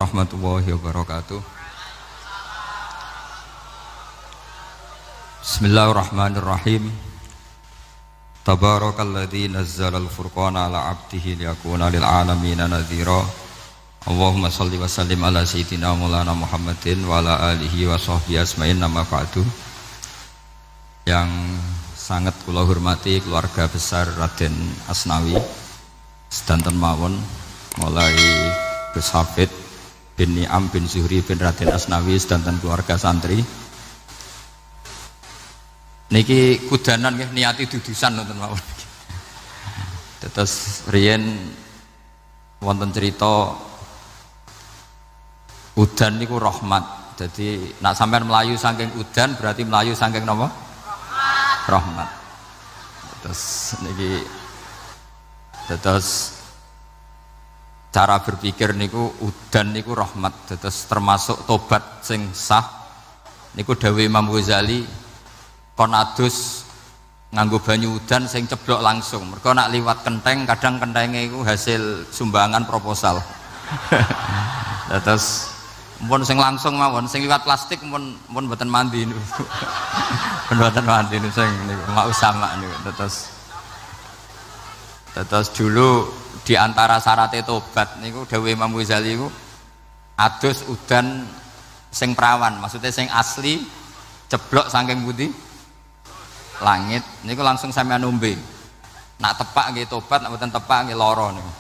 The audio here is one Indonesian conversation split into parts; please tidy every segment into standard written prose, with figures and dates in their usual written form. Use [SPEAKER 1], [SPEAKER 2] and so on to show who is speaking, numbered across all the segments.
[SPEAKER 1] Warahmatullahi wabarakatuh. Bismillahirrahmanirrahim. Tabarakalladzi nazzala al-furqana ala 'abdihi liyakuna lil 'alamina nadhira. Allahumma shalli wa sallim ala sayyidina Maulana Muhammadin wa ala alihi wa sahbihi asma'in, nama ba'du. Yang sangat kula hormati keluarga besar Raden Asnawi sedanten mawon, mulai Gus Hafid bin Ni'am bin Zuhri bin Raden Asnawi sedanten keluarga santri niki kudanan nggih niati dudusan nonton mawon. Terus riyen wonten cerita udan niku rahmat. Jadi nak sampean melayu saking udan berarti melayu saking napa? Rahmat. Terus niki terus cara berpikir niku udan niku rahmat, terus termasuk tobat sing sah niku dawuh Imam Ghazali kon adus nganggo banyu udan sing ceblok langsung, mergo nak liwat kenteng kadang kentenge iku hasil sumbangan proposal. Terus mun sing langsung mawon, sing liwat plastik mun mboten mandi niku. Mboten mandi niku sing niku mak usama niku. Terus dulu di antara syarat tobat niku dawuh Imam Ghazali niku adus udan sing perawan, maksudnya sing asli ceblok saking putih langit niku langsung sampean nombe. Nak tepak nggih tobat, nak mboten tepak nggih lara niku.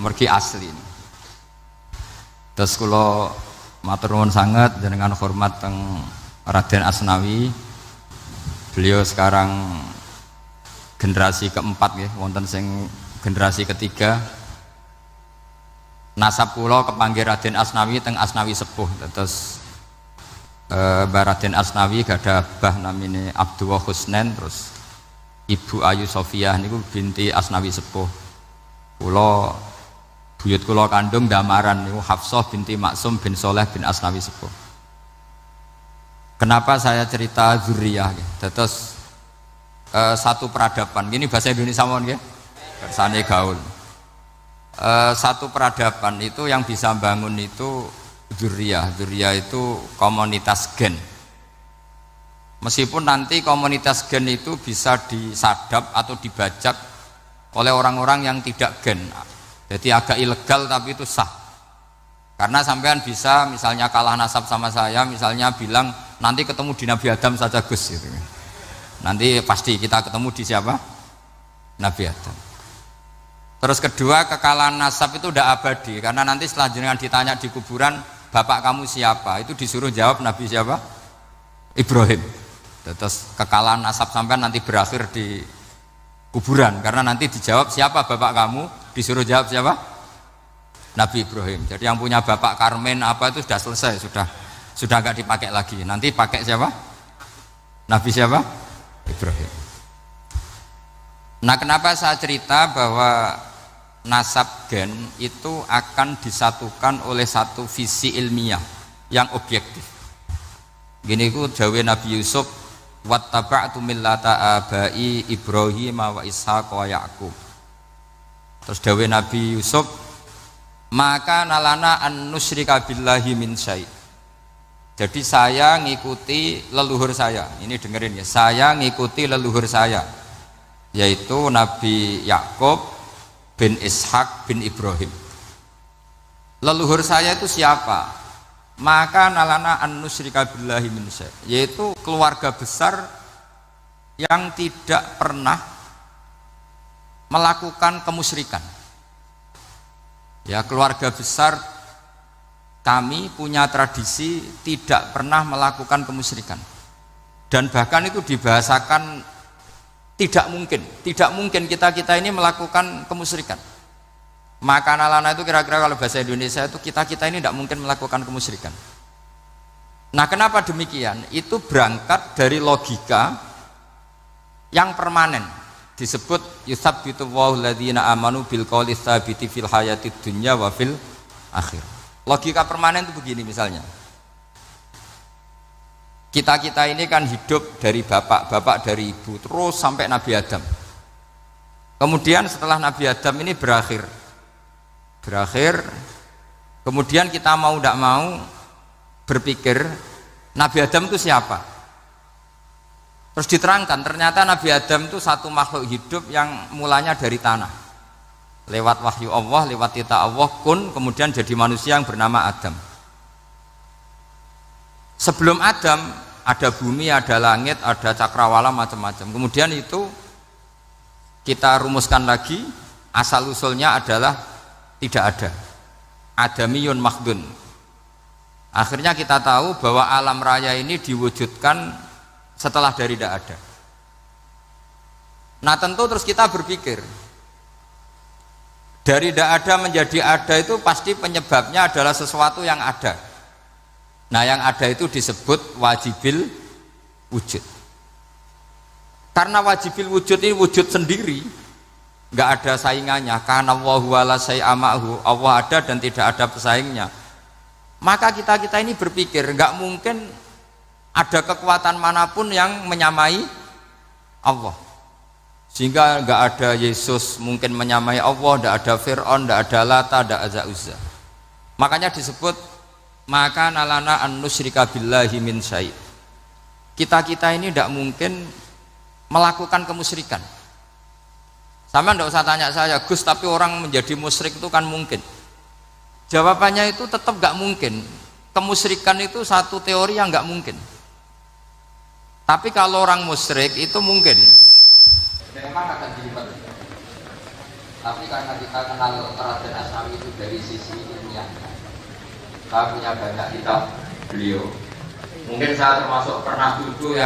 [SPEAKER 1] Mergi asli. Terus kula matur nuwun sanget jenengan hormat teng Raden Asnawi. Beliau sekarang generasi keempat nggih, wonten sing generasi ketiga. Nasab kula kepanggih Raden Asnawi teng Asnawi sepuh. Terus Mbah Raden Asnawi gadah bah namine Abdullah Husnen, terus Ibu Ayu Sofiah niku binti Asnawi sepuh. Kula buyut kula kandung damaran niku Hafsah binti Maksum bin Soleh bin Asnawi sepuh. Kenapa saya cerita zuriyah nggih? Terus satu peradaban, ini bahasa Indonesia mohon nggih, kersane gaul. Satu peradaban itu yang bisa bangun itu dzurriyah itu komunitas gen. Meskipun nanti komunitas gen itu bisa disadap atau dibajak oleh orang-orang yang tidak gen, jadi agak ilegal tapi itu sah. Karena sampean bisa misalnya kalah nasab sama saya, misalnya bilang nanti ketemu di Nabi Adam saja Gus gitu. Nanti pasti kita ketemu di siapa? Nabi Adam. Terus kedua, kekalahan nasab itu udah abadi, karena nanti setelah jenengan ditanya di kuburan, bapak kamu siapa? Itu disuruh jawab Nabi siapa? Ibrahim. Terus kekalahan nasab sampean nanti berakhir di kuburan, karena nanti dijawab siapa bapak kamu, disuruh jawab siapa? Nabi Ibrahim. Jadi yang punya bapak Karmen apa itu sudah selesai, sudah nggak dipakai lagi. Nanti pakai siapa? Nabi siapa? Ibrahim. Nah, kenapa saya cerita bahwa nasab gen itu akan disatukan oleh satu visi ilmiah yang objektif. Gini ku dawuh Nabi Yusuf, wattaba'tu millata abai Ibrahim wa Ishaq wa Yaqub. Terus dawuh Nabi Yusuf, maka nalana an nusyrika billahi min syai'. Jadi saya ngikuti leluhur saya. Ini dengerin ya, saya ngikuti leluhur saya, yaitu Nabi Yakub bin Ishak bin Ibrahim. Leluhur saya itu siapa? Maka nalana an nusyrika billahi min syai', yaitu keluarga besar yang tidak pernah melakukan kemusyrikan. Ya, keluarga besar kami punya tradisi tidak pernah melakukan kemusyrikan, dan bahkan itu dibahasakan tidak mungkin kita ini melakukan kemusyrikan. Maka nalana itu kira-kira kalau bahasa Indonesia itu kita ini tidak mungkin melakukan kemusyrikan. Nah, kenapa demikian? Itu berangkat dari logika yang permanen, disebut yusabbitu Allahu alladzina amanu bil qouli tsabiti fil hayatid dunya wa fil akhir. Logika permanen itu begini, misalnya kita ini kan hidup dari bapak dari ibu terus sampai Nabi Adam. Kemudian setelah Nabi Adam ini berakhir Kemudian kita mau tidak mau berpikir Nabi Adam itu siapa? Terus diterangkan ternyata Nabi Adam itu satu makhluk hidup yang mulanya dari tanah. Lewat wahyu Allah, lewat titah Allah kun, kemudian jadi manusia yang bernama Adam. Sebelum Adam ada bumi, ada langit, ada cakrawala macam-macam. Kemudian itu kita rumuskan lagi, asal usulnya adalah tidak ada. Adamiyun makhdun. Akhirnya kita tahu bahwa alam raya ini diwujudkan setelah dari tidak ada. Nah tentu terus kita berpikir, dari tidak ada menjadi ada itu pasti penyebabnya adalah sesuatu yang ada. Nah yang ada itu disebut wajibil wujud. Karena wajibil wujud ini wujud sendiri, nggak ada saingannya. Karena Allahu wala syai'amahu, Allah ada dan tidak ada pesaingnya. Maka kita ini berpikir nggak mungkin ada kekuatan manapun yang menyamai Allah. Sehingga nggak ada Yesus mungkin menyamai Allah, nggak ada Fir'aun, nggak ada Lata, nggak ada Uzza. Makanya disebut maka nalana an nusyrika billahi min syai'. Kita ini tidak mungkin melakukan kemusyrikan. Sama tidak usah tanya saya, Gus, tapi orang menjadi musyrik itu kan mungkin. Jawabannya itu tetap gak mungkin. Kemusyrikan itu satu teori yang gak mungkin. Tapi kalau orang musyrik itu mungkin. Memang akan dilibat. Tapi karena kita kenal Raden Asnawi itu dari sisi ilmiah, saya punya banyak kitab beliau. Mungkin saya termasuk pernah dulu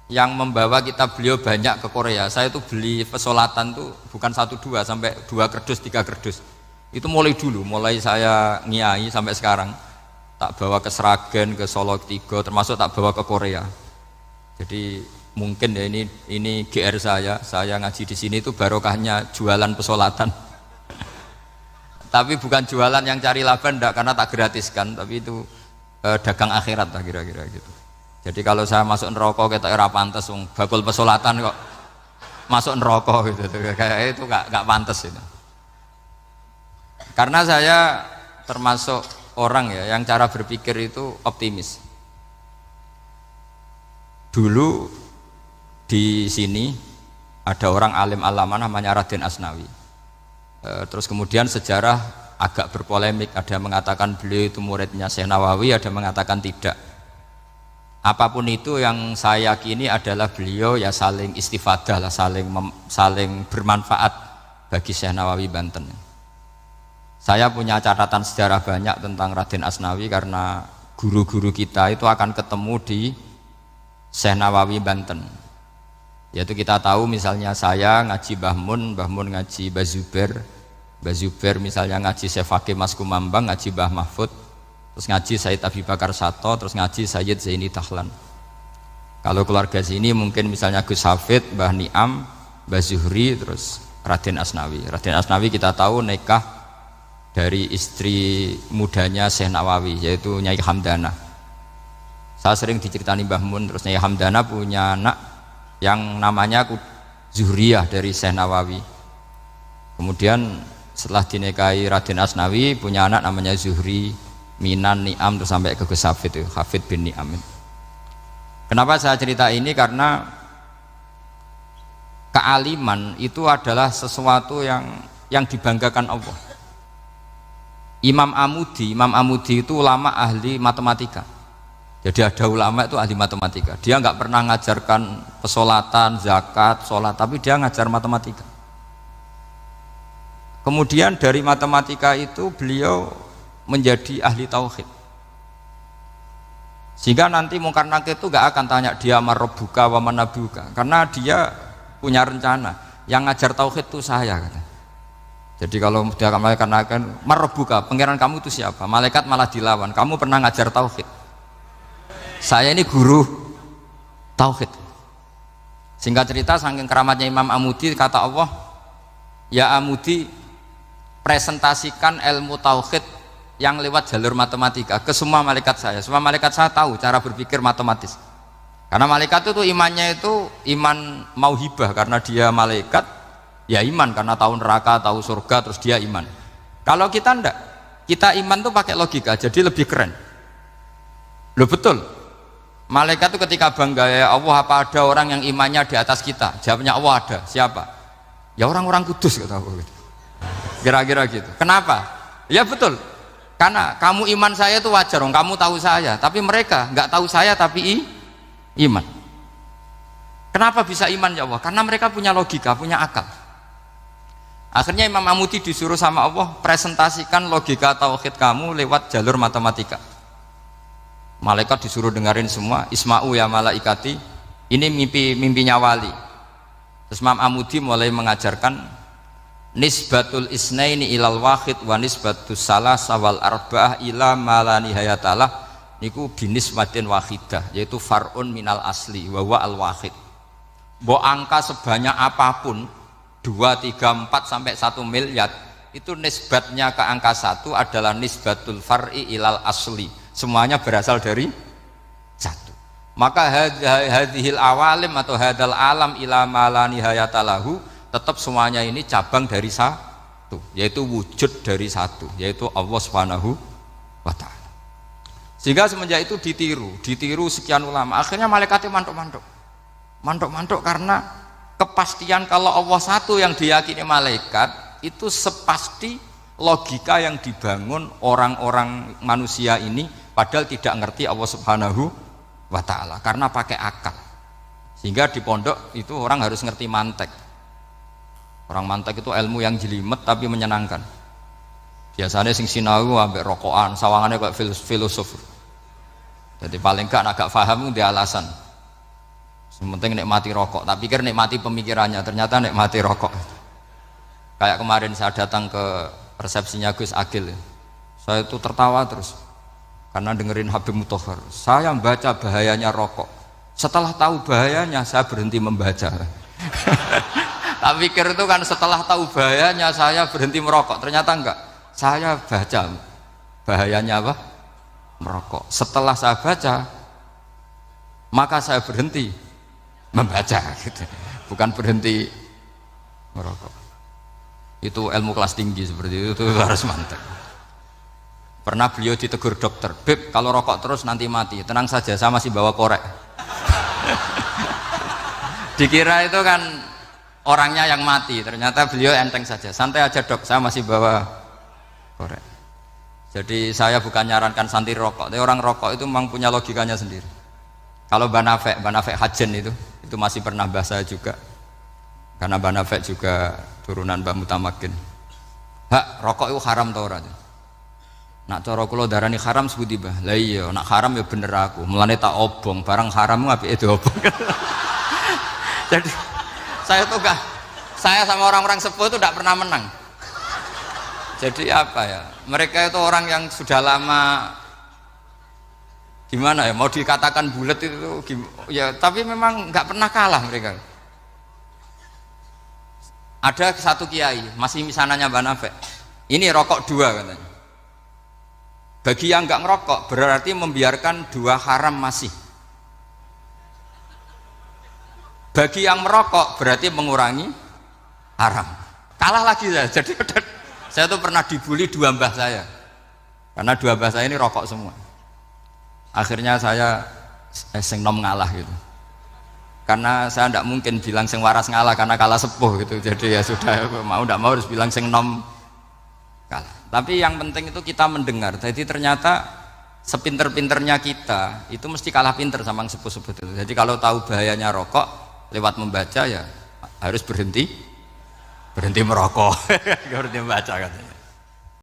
[SPEAKER 1] yang membawa kitab beliau banyak ke Korea. Saya itu beli pesolatan tuh bukan 1-2 sampai 2 kerdus 3 kerdus. Itu mulai dulu, mulai saya ngiai sampai sekarang. Tak bawa ke Sragen, ke Solo Tigo, termasuk tak bawa ke Korea. Jadi mungkin ya ini GR saya ngaji di sini itu barokahnya jualan pesolatan. Tapi bukan jualan yang cari laba enggak, karena tak gratiskan, tapi itu dagang akhirat lah kira-kira gitu. Jadi kalau saya masuk neraka kita era pantas, bakul pesolatan kok masuk neraka gitu, kayak itu gak pantas itu. Karena saya termasuk orang ya yang cara berpikir itu optimis. Dulu di sini ada orang alim alama namanya Raden Asnawi. Terus kemudian sejarah agak berpolemik, ada yang mengatakan beliau itu muridnya Syekh Nawawi, ada yang mengatakan tidak. Apapun itu yang saya yakini adalah beliau ya saling istifadah lah, saling bermanfaat bagi Syekh Nawawi Banten. Saya punya catatan sejarah banyak tentang Raden Asnawi karena guru-guru kita itu akan ketemu di Syekh Nawawi Banten. Yaitu kita tahu misalnya saya ngaji Mbah Mun ngaji Mbah Zubair misalnya ngaji Syekh Fakih Mas Kumambang, ngaji Mbah Mahfud, terus ngaji Sayyid Abi Bakar Sato, terus ngaji Sayyid Zaini Dahlan. Kalau keluarga sini mungkin misalnya Gus Hafid, Mbah Niam, Mbah Zuhri, terus Raden Asnawi. Raden Asnawi kita tahu nikah dari istri mudanya Syekh Nawawi, yaitu Nyai Hamdana. Saya sering diceritani Mbah Mun, terus Nyai Hamdana punya anak yang namanya Zuhriyah dari Syekh Nawawi. Kemudian setelah dinikahi Raden Asnawi punya anak namanya Zuhri, Minan, Niam, terus sampai ke Gus Hafid, Hafid bin Niam. Kenapa saya cerita ini? Karena kealiman itu adalah sesuatu yang dibanggakan Allah. Imam Amudi itu ulama ahli matematika. Jadi ada ulama itu ahli matematika. Dia nggak pernah ngajarkan pesolatan, zakat, sholat, tapi dia ngajar matematika. Kemudian dari matematika itu beliau menjadi ahli tauhid. Sehingga nanti Mungkar Nakir itu nggak akan tanya dia marabbuka wa manabuka, karena dia punya rencana. Yang ngajar tauhid itu saya, kata. Jadi kalau dia akan malaikat akan marabbuka, pangeran kamu itu siapa? Malaikat malah dilawan. Kamu pernah ngajar tauhid? Saya ini guru tauhid. Singkat cerita, saking keramatnya Imam Amudi, kata Allah, ya Amudi, presentasikan ilmu tauhid yang lewat jalur matematika ke semua malaikat saya. Semua malaikat saya tahu cara berpikir matematis. Karena malaikat itu imannya itu iman mauhibah, karena dia malaikat ya iman karena tahu neraka, tahu surga, terus dia iman. Kalau kita enggak, Kita iman tuh pakai logika, jadi lebih keren. Loh betul. Malaikat itu ketika bangga, ya Allah, apa ada orang yang imannya di atas kita? Jawabnya Allah ada. Siapa? Ya orang-orang kudus, kata Allah. Kira-kira gitu. Kenapa? Ya betul. Karena kamu iman saya itu wajar, kamu tahu saya, tapi mereka nggak tahu saya tapi iman. Kenapa bisa iman ya Allah? Karena mereka punya logika, punya akal. Akhirnya Imam Amudi disuruh sama Allah presentasikan logika tauhid kamu lewat jalur matematika. Malaikat disuruh dengerin semua, isma'u ya malaikati, ini mimpinya wali. Terus Imam Amudi mulai mengajarkan nisbatul isnaini ilal wahid wa nisbatus salasa wal arba'ah ila ma la nihayatalah niku binisbatin wahidah, yaitu far'un minal asli wa huwa al wahid. Mbok angka sebanyak apapun 2, 3, 4 sampai 1 miliar itu nisbatnya ke angka 1 adalah nisbatul far'i ilal asli, semuanya berasal dari 1. Maka hadhil awalim atau hadal alam ila ma la nihayatalahu, tetap semuanya ini cabang dari 1, yaitu wujud dari 1, yaitu Allah Subhanahu wa ta'ala. Sehingga semenjak itu ditiru sekian ulama, akhirnya malaikatnya mantuk karena kepastian kalau Allah satu yang diyakini malaikat itu sepasti logika yang dibangun orang-orang manusia ini, padahal tidak ngerti Allah Subhanahu wa ta'ala karena pakai akal. Sehingga di pondok itu orang harus ngerti mantek. Orang mantek itu ilmu yang jelimet tapi menyenangkan. Biasanya sing sinau ambek rokokan, sawangannya kayak filosof. Jadi paling gak agak paham dia alasan. Sementing nikmati rokok, tak pikir nikmati pemikirannya, ternyata nikmati rokok. Kayak kemarin saya datang ke resepsinya Gus Agil, saya itu tertawa terus karena dengerin Habib Mutahar. Saya membaca bahayanya rokok, setelah tahu bahayanya saya berhenti membaca. Tak pikir itu kan setelah tahu bahayanya saya berhenti merokok, ternyata enggak. Saya baca bahayanya apa? Merokok. Setelah saya baca, maka saya berhenti membaca, gitu. Bukan berhenti merokok. Itu ilmu kelas tinggi seperti itu harus mantap. Pernah beliau ditegur dokter, Beb, kalau rokok terus nanti mati. Tenang saja, saya masih bawa korek. Dikira itu kan orangnya yang mati, ternyata beliau enteng saja. Santai aja dok, saya masih bawa korek. Jadi saya bukan nyarankan santai rokok, tapi orang rokok itu memang punya logikanya sendiri. Kalau Banafek Hajen itu masih pernah bahasa juga, karena Banafek juga turunan Mbah Mutamakin. Hak, rokok itu haram tau ora? Nak cara kula darani haram sebuti bah. Lah iya, nak haram ya bener aku. Mulane tak obong, barang haram apike diobong. Jadi saya sama orang-orang sepuh itu tidak pernah menang. Jadi apa ya? Mereka itu orang yang sudah lama, gimana ya, mau dikatakan bulat itu ya, tapi memang nggak pernah kalah mereka. Ada satu kiai masih misananya Banafek, ini rokok 2 katanya. Bagi yang nggak ngerokok berarti membiarkan 2 haram masih. Bagi yang merokok berarti mengurangi haram. Kalah lagi saya. Jadi saya tuh pernah dibully 2 mbah saya, karena 2 mbah saya ini rokok semua. Akhirnya saya sing nom ngalah gitu, karena saya tidak mungkin bilang sing waras ngalah karena kalah sepuh gitu. Jadi ya sudah, mau tidak mau harus bilang sing nom kalah. Tapi yang penting itu kita mendengar. Jadi ternyata sepinter-pinternya kita itu mesti kalah pinter sama yang sepuh-sepuh itu. Jadi kalau tahu bahayanya rokok lewat membaca ya harus berhenti merokok. Berhenti membaca katanya.